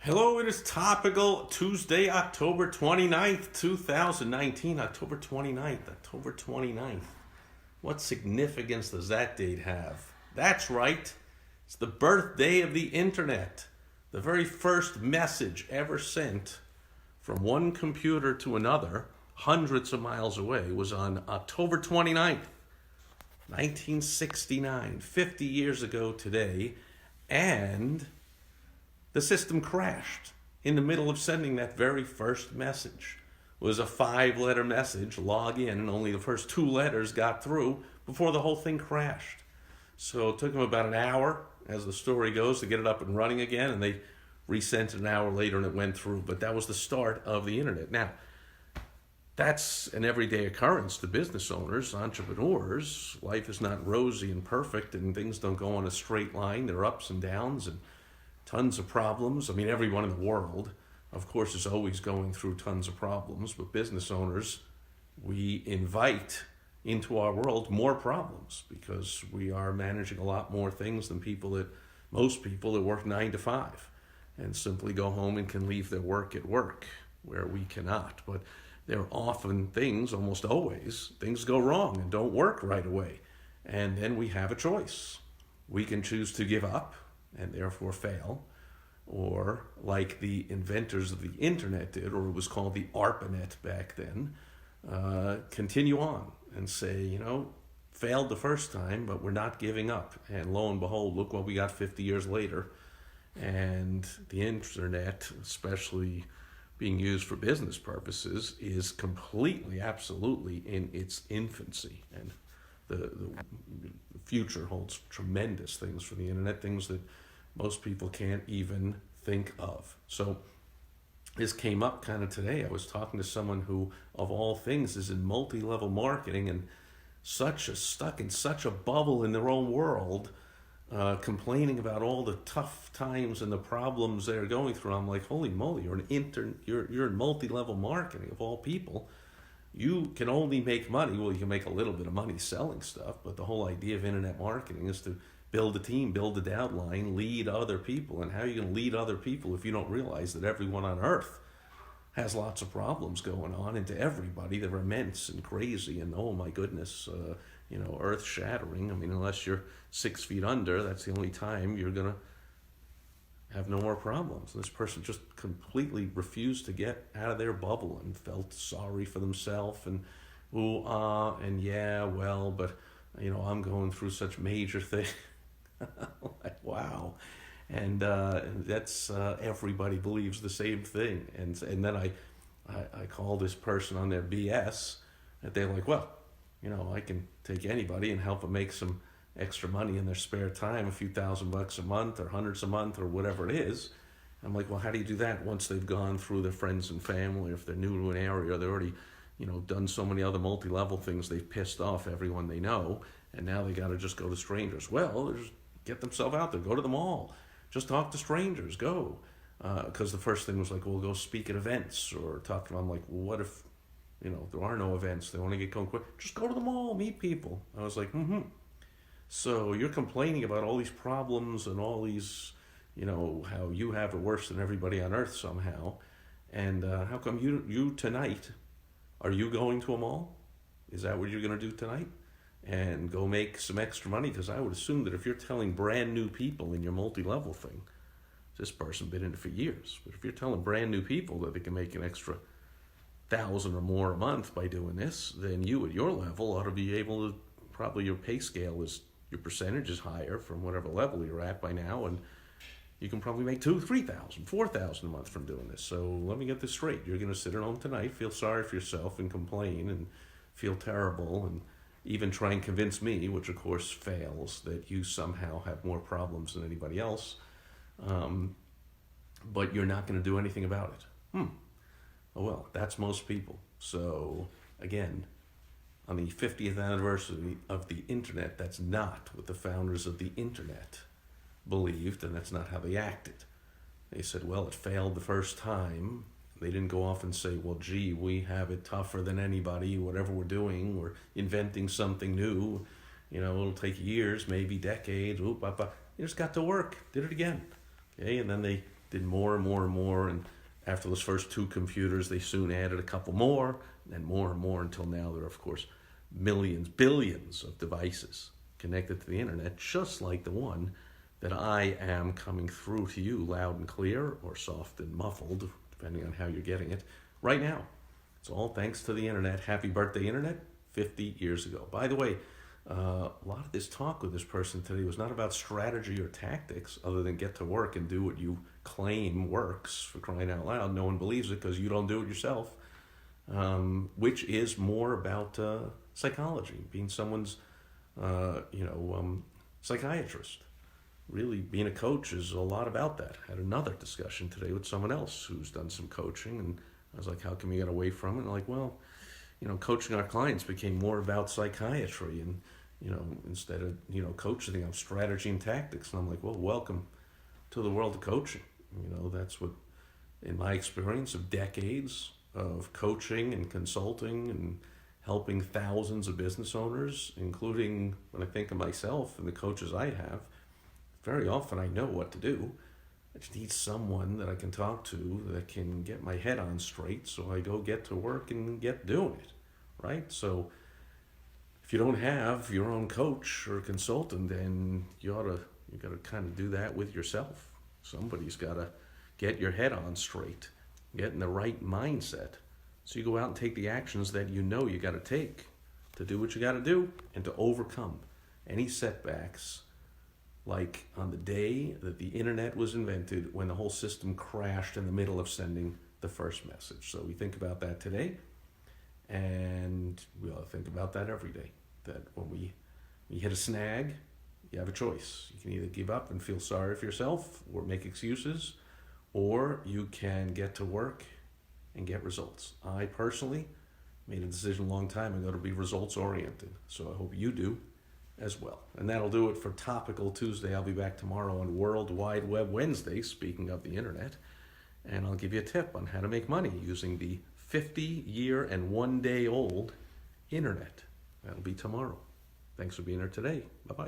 Hello, it is Topical Tuesday, October 29th, 2019. October 29th, October 29th. What significance does that date have? That's right, it's the birthday of the internet. The very first message ever sent from one computer to another, hundreds of miles away, was on October 29th, 1969, 50 years ago today, and the system crashed in the middle of sending that very first message. It was a 5-letter message, log in, and only the first 2 letters got through before the whole thing crashed. So it took them about an hour, as the story goes, to get it up and running again, and they resent it an hour later and it went through. But that was the start of the internet. Now, that's an everyday occurrence to business owners, entrepreneurs. Life is not rosy and perfect, and things don't go on a straight line. There are ups and downs and tons of problems. I mean, everyone in the world, of course, is always going through tons of problems, but business owners, we invite into our world more problems because we are managing a lot more things than most people that work 9 to 5 and simply go home and can leave their work at work, where we cannot. But there are often things, almost always, things go wrong and don't work right away. And then we have a choice. We can choose to give up and therefore fail, or like the inventors of the internet did, or it was called the ARPANET back then, continue on and say, failed the first time, but we're not giving up. And lo and behold, look what we got 50 years later. And the internet, especially being used for business purposes, is completely, absolutely in its infancy. And the future holds tremendous things for the internet, things that most people can't even think of. So this came up kind of today. I was talking to someone who, of all things, is in multi-level marketing and stuck in such a bubble in their own world, complaining about all the tough times and the problems they're going through. I'm like, holy moly, you're in multi-level marketing of all people. You can only make money. Well, you can make a little bit of money selling stuff, but the whole idea of internet marketing is to build a team, build a downline, lead other people. And how are you going to lead other people if you don't realize that everyone on earth has lots of problems going on, and to everybody they're immense and crazy and, oh my goodness, earth shattering. I mean, unless you're 6 feet under, that's the only time you're going to have no more problems. This person just completely refused to get out of their bubble and felt sorry for themselves and, and yeah, well, but, I'm going through such major things. Like, wow. And that's everybody believes the same thing. And then I call this person on their BS, and they're like, well, I can take anybody and help them make some extra money in their spare time, a few $1,000 a month or hundreds a month or whatever it is. I'm like, well, how do you do that once they've gone through their friends and family, or if they're new to an area, they're already done so many other multi-level things, they've pissed off everyone they know, and now they got to just go to strangers. Well, just get themselves out there, go to the mall, just talk to strangers, go. Because the first thing was like, well, go speak at events, or talk to them. I'm like, well, what if, there are no events, they want to get going quick, just go to the mall, meet people. I was like, So you're complaining about all these problems and all these, how you have it worse than everybody on earth somehow. And how come you tonight, are you going to a mall? Is that what you're going to do tonight? And go make some extra money? Because I would assume that if you're telling brand new people in your multi-level thing, this person been in it for years, but if you're telling brand new people that they can make an extra 1,000 or more a month by doing this, then you at your level ought to be able to, probably your pay scale is, your percentage is higher from whatever level you're at by now, and you can probably make 2,000, 3,000, 4,000 a month from doing this. So let me get this straight. You're going to sit at home tonight, feel sorry for yourself and complain and feel terrible and even try and convince me, which of course fails, that you somehow have more problems than anybody else, but you're not going to do anything about it. Oh well, that's most people. So again, on the 50th anniversary of the internet, that's not what the founders of the internet believed, and that's not how they acted. They said, well, it failed the first time. They didn't go off and say, well, gee, we have it tougher than anybody, whatever we're doing, we're inventing something new, it'll take years, maybe decades, They just got to work, did it again. Okay, and then they did more and more and more, and after those first two computers, they soon added a couple more, and more until now there are, of course, millions, billions of devices connected to the internet, just like the one that I am coming through to you loud and clear, or soft and muffled, depending on how you're getting it, right now. It's all thanks to the internet. Happy birthday, internet, 50 years ago. By the way, a lot of this talk with this person today was not about strategy or tactics, other than get to work and do what you claim works, for crying out loud. No one believes it because you don't do it yourself, which is more about psychology, being someone's psychiatrist. Really, being a coach is a lot about that. I had another discussion today with someone else who's done some coaching, and I was like, how can we get away from it? And like, well, coaching our clients became more about psychiatry, and instead of coaching them strategy and tactics. And I'm like, well, welcome to the world of coaching. That's what, in my experience of decades of coaching and consulting and helping thousands of business owners, including when I think of myself and the coaches I have, very often I know what to do. I just need someone that I can talk to that can get my head on straight, so I go get to work and get doing it, right? So if you don't have your own coach or consultant, then you got to kind of do that with yourself. Somebody's got to get your head on straight, get in the right mindset, so you go out and take the actions that you got to take to do what you got to do and to overcome any setbacks, like on the day that the internet was invented, when the whole system crashed in the middle of sending the first message. So we think about that today, and we ought to think about that every day, that when we hit a snag, you have a choice. You can either give up and feel sorry for yourself or make excuses, or you can get to work and get results. I personally made a decision a long time ago to be results oriented, so I hope you do as well. And that'll do it for Topical Tuesday. I'll be back tomorrow on World Wide Web Wednesday, speaking of the internet, and I'll give you a tip on how to make money using the 50-year and 1-day-old internet. That'll be tomorrow. Thanks for being here today. Bye-bye.